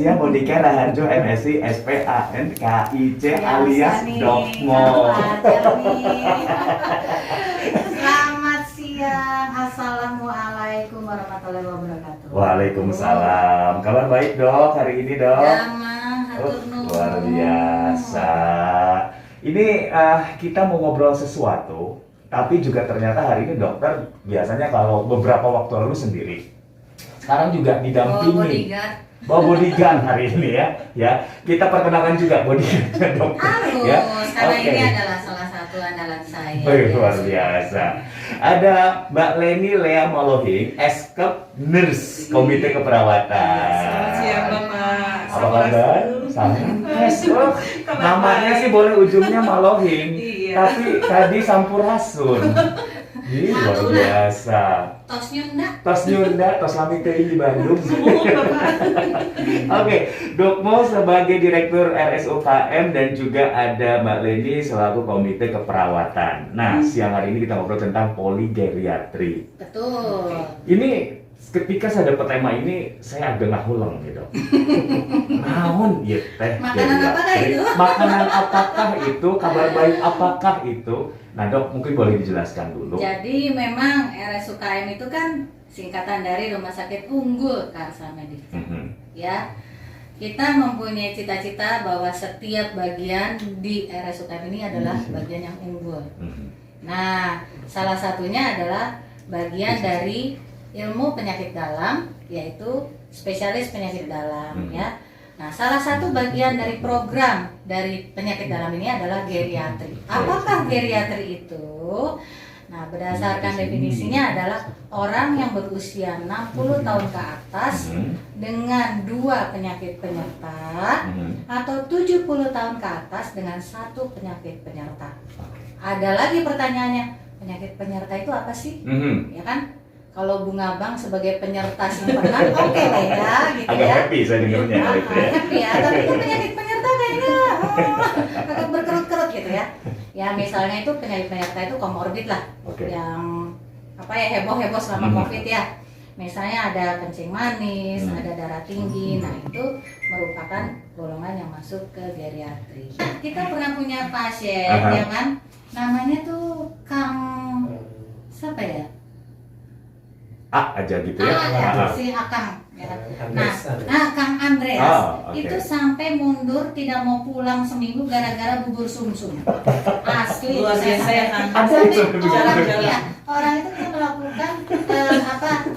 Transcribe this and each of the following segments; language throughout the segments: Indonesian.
Sia Monika Raharjo MSc SPANKIC alias Dokmo. Selamat siang, assalamualaikum warahmatullahi wabarakatuh. Waalaikumsalam. Kabar baik dok hari ini dok? Damang, hatur nuhun. Luar biasa. Ini kita mau ngobrol sesuatu, tapi juga ternyata hari ini dokter biasanya kalau beberapa waktu lalu sendiri. Sekarang juga didampingi. Bawa bodyguard hari ini ya. Kita perkenalkan juga bodyguard dokter. Halo, Ya. karena Oke. ini adalah salah satu andalan saya. Luar biasa. Ada Mbak Leni Lea Malohing, Eskep Nurse Komite Keperawatan. Selamat siang Bapak. Apa kabar? Salam. Namanya sih boleh ujungnya Malohing, Iya. tapi tadi Sampurasun. Ih, luar biasa. Tos Nyunda. Tos Nyunda, tos Lami TI di Bandung. Oke, Dokmo sebagai Direktur RSUKM dan juga ada Mbak Leni selaku Komite Keperawatan. Nah, siang hari ini kita ngobrol tentang poligeriatri. Betul. Ini ketika saya dapat tema ini, saya agak ngahuleng gitu. Naon ya teh? Makanan apakah itu? Makanan apakah itu? Kabar baik apakah itu? Nah dok, mungkin boleh dijelaskan dulu. Jadi memang RSUKM itu kan singkatan dari Rumah Sakit Unggul Karsa Medika. Ya, kita mempunyai cita-cita bahwa setiap bagian di RSUKM ini adalah bagian yang unggul. Nah, salah satunya adalah bagian dari ilmu penyakit dalam, yaitu spesialis penyakit dalam, ya. Nah, salah satu bagian dari program dari penyakit dalam ini adalah geriatri. Apakah geriatri itu? Nah, berdasarkan definisinya adalah orang yang berusia 60 tahun ke atas dengan 2 penyakit penyerta atau 70 tahun ke atas dengan 1 penyakit penyerta. Ada lagi pertanyaannya, penyakit penyerta itu apa sih? Ya kan? Kalau Bunga Bang sebagai penyerta simpanan, oke lah ya, gitu Agak ya. happy saya dengarnya gitu ya. Happy ya, tapi itu penyakit penyerta kayaknya agak berkerut-kerut gitu ya. Ya misalnya itu penyakit penyerta itu komorbid lah, yang apa ya heboh-heboh selama COVID ya. Misalnya ada kencing manis, ada darah tinggi, nah itu merupakan golongan yang masuk ke geriatri. Kita pernah punya pasien, ya kan, namanya tuh Kang siapa ya? Aja gitu ya. Si Akang. Ya. Nah, Kang Andreas itu sampai mundur tidak mau pulang seminggu gara-gara bubur sumsum. Asli. Luar biasa ya Kang. Orang itu kan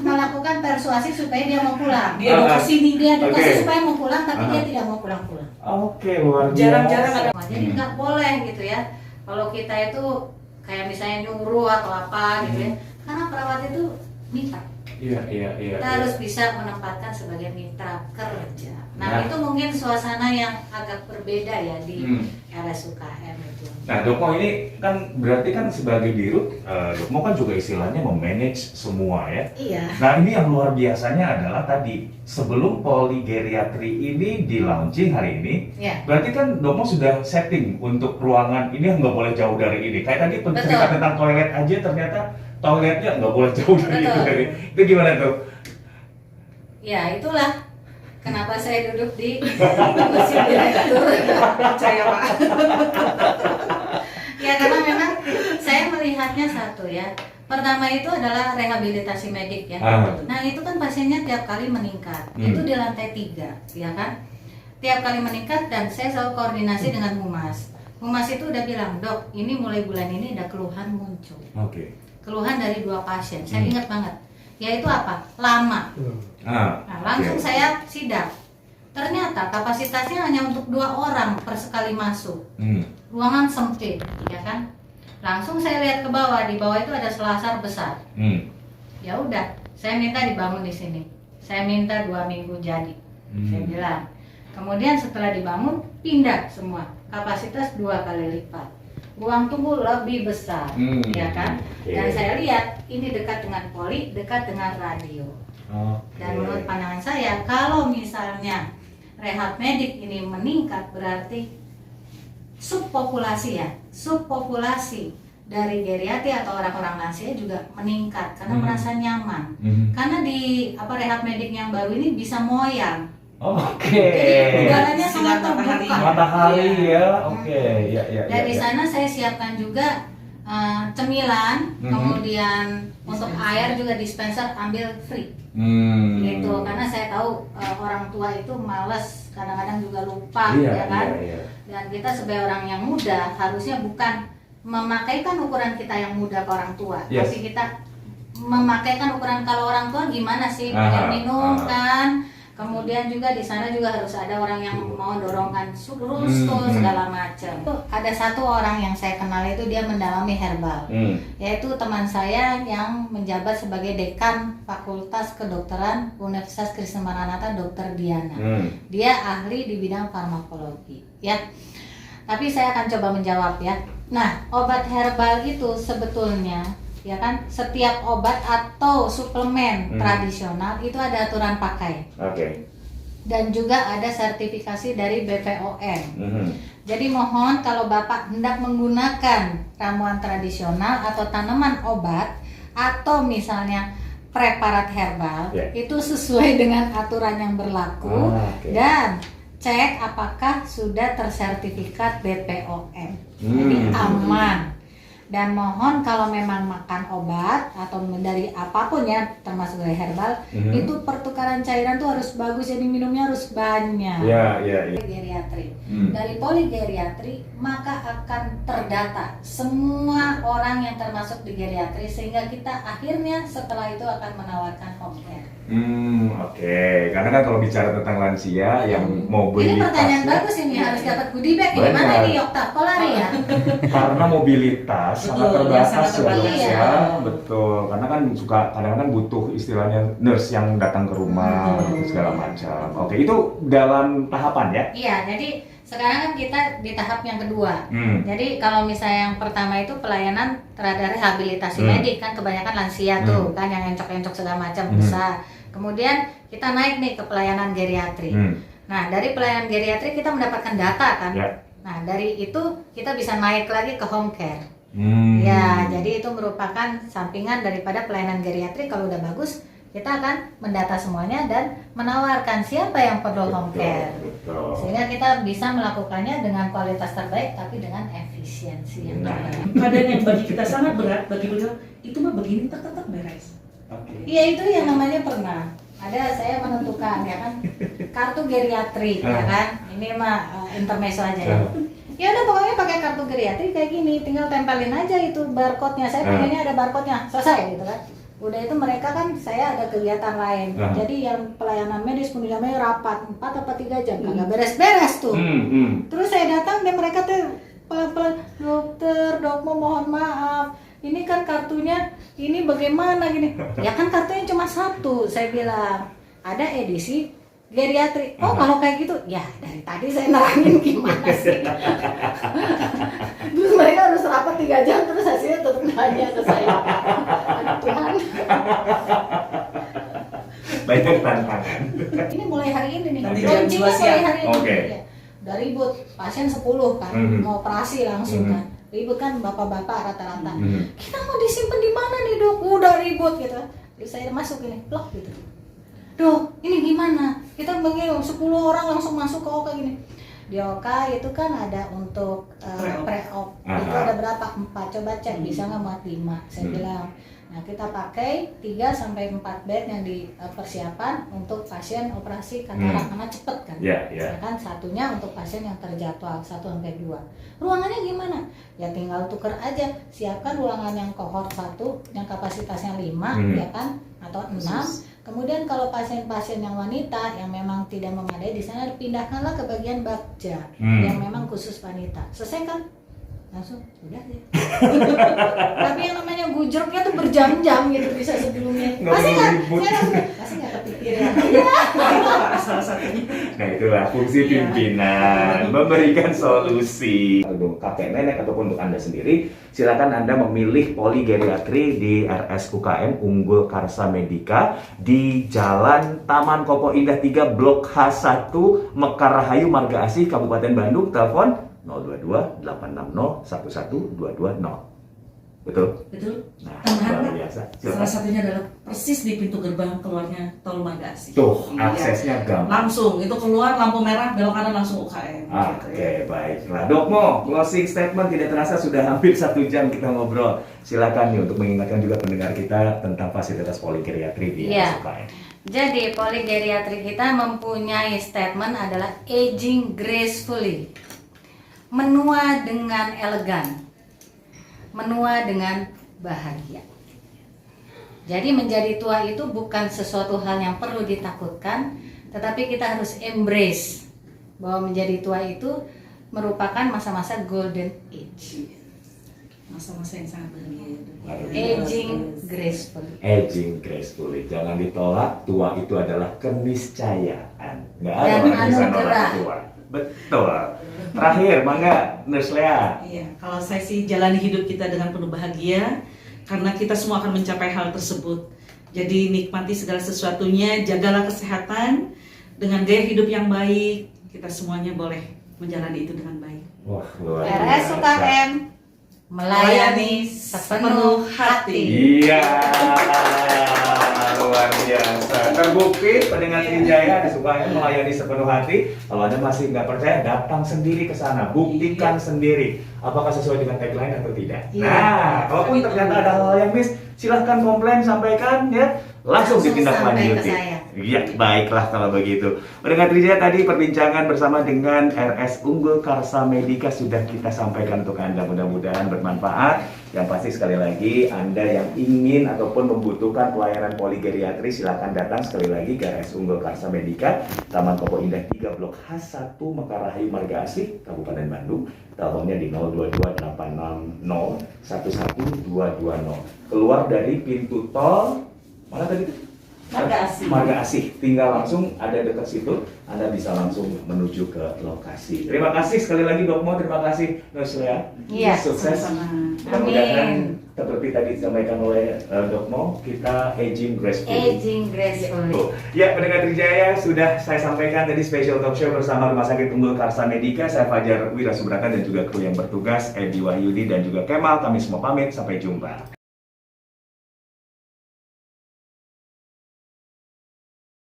melakukan persuasi supaya dia mau pulang. Dia mau kesini. Dia edukasi supaya mau pulang, tapi dia tidak mau pulang-pulang. Oke, luar biasa. Jarang-jarang ada. Jadi nggak boleh gitu ya. Kalau kita itu kayak misalnya nyuruh atau apa gitu ya. Karena perawat itu mitra. Iya. Kita harus bisa menempatkan sebagai mitra kerja. Nah, itu mungkin suasana yang agak berbeda ya di RSUKM itu. Nah, Dokmo ini kan berarti kan sebagai dirut, Dokmo kan juga istilahnya memanage semua ya. Iya. Nah, ini yang luar biasanya adalah tadi sebelum poligeriatri ini di launching hari ini, berarti kan Dokmo sudah setting untuk ruangan ini yang nggak boleh jauh dari ini. Kayak tadi cerita tentang toilet aja ternyata toiletnya nggak boleh jauh dari itu gimana tuh? Ya itulah kenapa saya duduk di kursi direktur. Percaya Pak. Ya karena memang saya melihatnya satu ya. Pertama itu adalah rehabilitasi medik ya. Nah itu kan pasiennya tiap kali meningkat. Itu di lantai 3 ya kan. Tiap kali meningkat dan saya selalu koordinasi dengan humas. Humas itu udah bilang, "Dok, ini mulai bulan ini ada keluhan muncul." Keluhan dari 2 pasien, saya ingat banget. Yaitu apa? Lama. Nah, langsung saya sidak. Ternyata kapasitasnya hanya untuk 2 orang per sekali masuk. Ruangan sempit, ya kan? Langsung saya lihat ke bawah, di bawah itu ada selasar besar. Ya udah, saya minta dibangun di sini. Saya minta 2 minggu jadi. Saya bilang. Kemudian setelah dibangun, pindah semua. Kapasitas 2 kali lipat. Ruang tunggu lebih besar, ya kan? Dan saya lihat ini dekat dengan poli, dekat dengan radio. Dan menurut pandangan saya, kalau misalnya rehab medik ini meningkat, berarti subpopulasi dari geriatri atau orang-orang lansia juga meningkat karena merasa nyaman. Karena di rehab medik yang baru ini bisa moyang. Oke. Jadi udaranya Sinar sangat matahari. terbuka. Matahari Iya. ya. Oke. Ya ya Dan ya. di Ya. sana saya siapkan juga cemilan, Mhm. kemudian untuk Dispenser. air juga dispenser ambil free. Gitu, karena saya tahu orang tua itu males, kadang-kadang juga lupa, Iya, ya kan? iya, iya. Dan kita sebagai orang yang muda harusnya bukan memakaikan ukuran kita yang muda ke orang tua, Yes. tapi kita memakaikan ukuran kalau orang tua gimana sih Aha, pengen minum aha. kan. Kemudian juga di sana juga harus ada orang yang mau dorongkan lurus tuh Hmm. segala macam. Tuh ada satu orang yang saya kenal itu dia mendalami herbal, yaitu teman saya yang menjabat sebagai dekan Fakultas Kedokteran Universitas Krishna Maranatha, Dr. Diana. Dia ahli di bidang farmakologi, ya. Tapi saya akan coba menjawab ya. Nah, obat herbal itu sebetulnya, ya kan, setiap obat atau suplemen tradisional itu ada aturan pakai. Oke. Dan juga ada sertifikasi dari BPOM. Jadi mohon kalau Bapak hendak menggunakan ramuan tradisional atau tanaman obat atau misalnya preparat herbal, Ya. itu sesuai dengan aturan yang berlaku Oke. dan cek apakah sudah tersertifikat BPOM. Jadi Hmm. aman. Dan mohon kalau memang makan obat atau dari apapun ya, termasuk dari herbal, itu pertukaran cairan tuh harus bagus, jadi minumnya harus banyak. Ya ya ya. Geriatri. Dari poligeriatri maka akan terdata semua orang yang termasuk di geriatri, sehingga kita akhirnya setelah itu akan menawarkan home care. Oke. Karena kan kalau bicara tentang lansia yang Ini pertanyaan mobilitasnya, bagus ini, harus dapat goodie bag. Ini mana Benar. ini Okta? Kolari ya? karena mobilitas Betul, sangat terbatas sangat ya, terbatas. Mas, ya. Betul. Karena kan suka kadang-kadang butuh istilahnya nurse yang datang ke rumah gitu, segala macam. Oke, itu dalam tahapan ya. Iya, jadi sekarang kan kita di tahap yang kedua. Hmm. Jadi kalau misalnya yang pertama itu pelayanan terhadap rehabilitasi medik, kan kebanyakan lansia tuh kan yang encok-encok segala macam bisa. Kemudian kita naik nih ke pelayanan geriatri. Nah, dari pelayanan geriatri kita mendapatkan data kan. Ya. Nah, dari itu kita bisa naik lagi ke home care. Ya, jadi itu merupakan sampingan daripada pelayanan geriatri. Kalau udah bagus, kita akan mendata semuanya dan menawarkan siapa yang perlu home care. Betul. Sehingga kita bisa melakukannya dengan kualitas terbaik tapi dengan efisiensi yang Nah. terbaik. Keadaan yang bagi kita sangat berat, bagi beliau itu mah begini tetap beres. Oke. Iya, itu yang namanya pernah. Ada saya menentukan ya kan kartu geriatri ya kan. Ini mah intermezzo aja ya. Ya udah pokoknya pakai kartu geriatri kayak gini, tinggal tempelin aja itu barcode-nya. Saya pengennya ada barcode-nya, selesai gitu kan. Udah itu mereka kan saya ada kegiatan lain. Jadi yang pelayanan medis pun namanya rapat 4 atau 3 jam kagak beres-beres tuh. Terus saya datang dan mereka tuh pelan-pelan, dokter, dok mohon maaf. Ini kan kartunya ini bagaimana gini? Ya kan kartunya cuma satu. Saya bilang ada edisi geriatri. Oh kalau kayak gitu, ya dari tadi saya nerangin gimana sih. Terus mereka harus rapat 3 jam terus hasilnya tetap nanya ke saya. Aduh Tuhan. Banyak tantangan. Ini mulai hari ini nih. Nanti jam Launchingnya 2 mulai siang. hari ini. Oke. Ya. Udah ribut, pasien 10 kan, mau operasi langsung kan. Ribut kan bapak-bapak rata-rata. Kita mau disimpan di mana nih dok? Udah ribut gitu. Terus saya masuk ini, blok gitu. Dok, ini gimana? Kita begini 10 orang langsung masuk ke OKA gini. Di OKA itu kan ada untuk pre-op. Itu ada berapa? 4. Coba cek bisa nggak muat 5. Saya bilang. Nah, kita pakai 3 sampai 4 bed yang dipersiapkan untuk pasien operasi katarak karena cepet kan. Ya, Ya kan satunya untuk pasien yang terjadwal 1 sampai 2. Ruangannya gimana? Ya tinggal tuker aja. Siapkan ruangan yang kohort 1 yang kapasitasnya 5 ya kan atau 6. Kemudian kalau pasien-pasien yang wanita yang memang tidak memadai, di sana dipindahkanlah ke bagian bakja yang memang khusus wanita. Selesai kan? Langsung udah ya. Tapi yang namanya gujruknya tuh berjam-jam gitu bisa sebelumnya. Nggak Pasti perlu nggak? ribut. Pasti nggak kepikir ya. Itu Pak, salah satunya. Nah itulah fungsi pimpinan, memberikan solusi. Untuk kakek nenek ataupun untuk Anda sendiri, silakan Anda memilih poligeriatri di RSUKM Unggul Karsa Medika di Jalan Taman Kopo Indah 3 Blok H1 Mekar Rahayu Marga Asih Kabupaten Bandung. Telepon 022 860 11220. Betul? Betul? Nah, Tambahan, luar Pak. biasa. Salah Silakan. satunya adalah persis di pintu gerbang keluarnya tol Marga Asih. Tuh, Iya. aksesnya gampang. Langsung, itu keluar lampu merah, belok kanan langsung UKM. Oke, baiklah. Dokmo, closing statement tidak terasa sudah hampir 1 jam kita ngobrol. Silakan nih untuk mengingatkan juga pendengar kita tentang fasilitas poligeriatri di Iya. RSUKM. Jadi poligeriatri kita mempunyai statement adalah aging gracefully, menua dengan elegan, menua dengan bahagia. Jadi menjadi tua itu bukan sesuatu hal yang perlu ditakutkan, tetapi kita harus embrace bahwa menjadi tua itu merupakan masa-masa golden age. Masa-masa yang sangat bahagia. Aging gracefully. Aging gracefully, jangan ditolak. Tua itu adalah keniscayaan. Nggak ada Dan orang bisa nolak anugerah. tua. Betul. Terakhir, mangga, Nurse Lea. Iya, kalau saya sih jalani hidup kita dengan penuh bahagia karena kita semua akan mencapai hal tersebut. Jadi nikmati segala sesuatunya, jagalah kesehatan dengan gaya hidup yang baik. Kita semuanya boleh menjalani itu dengan baik. Wah, luar RSUKM melayani sepenuh hati. Iya, luar biasa. Terbukti pendengar Trijaya di SUKM melayani sepenuh hati. Kalau Anda masih nggak percaya, datang sendiri ke sana, buktikan sendiri apakah sesuai dengan tagline atau tidak. Iya. Nah, kalaupun ternyata ada hal yang miss, silahkan komplain, sampaikan ya, langsung Langsung ditindaklanjuti. sampai ke saya. Iya, baiklah kalau begitu. Pendengar Trijaya, tadi perbincangan bersama dengan RS Unggul Karsa Medika sudah kita sampaikan untuk Anda, mudah-mudahan bermanfaat. Yang pasti sekali lagi, Anda yang ingin ataupun membutuhkan pelayanan poligeriatri, silakan datang sekali lagi ke RS Unggul Karsa Medika, Taman Koko Indah 3 Blok H1 Mekar Rahayu Marga Asih, Kabupaten Bandung. Teleponnya di 02286011220. Keluar dari pintu tol mana tadi? Marga Asih. Marga Asih. Tinggal langsung ada dekat situ, Anda bisa langsung menuju ke lokasi. Terima kasih sekali lagi Dokmo, terima kasih Nurse Lea. Iya, Sukses. Sama-sama. Mudah-mudahan seperti tadi disampaikan oleh Dokmo, kita aging gracefully. Aging gracefully. Tuh. Ya, pendengar Trijaya, sudah saya sampaikan tadi spesial talk show bersama Rumah Sakit Unggul Karsa Medika. Saya Fajar Wira Subrata dan juga kru yang bertugas, Edi Wahyudi dan juga Kemal. Kami semua pamit, sampai jumpa.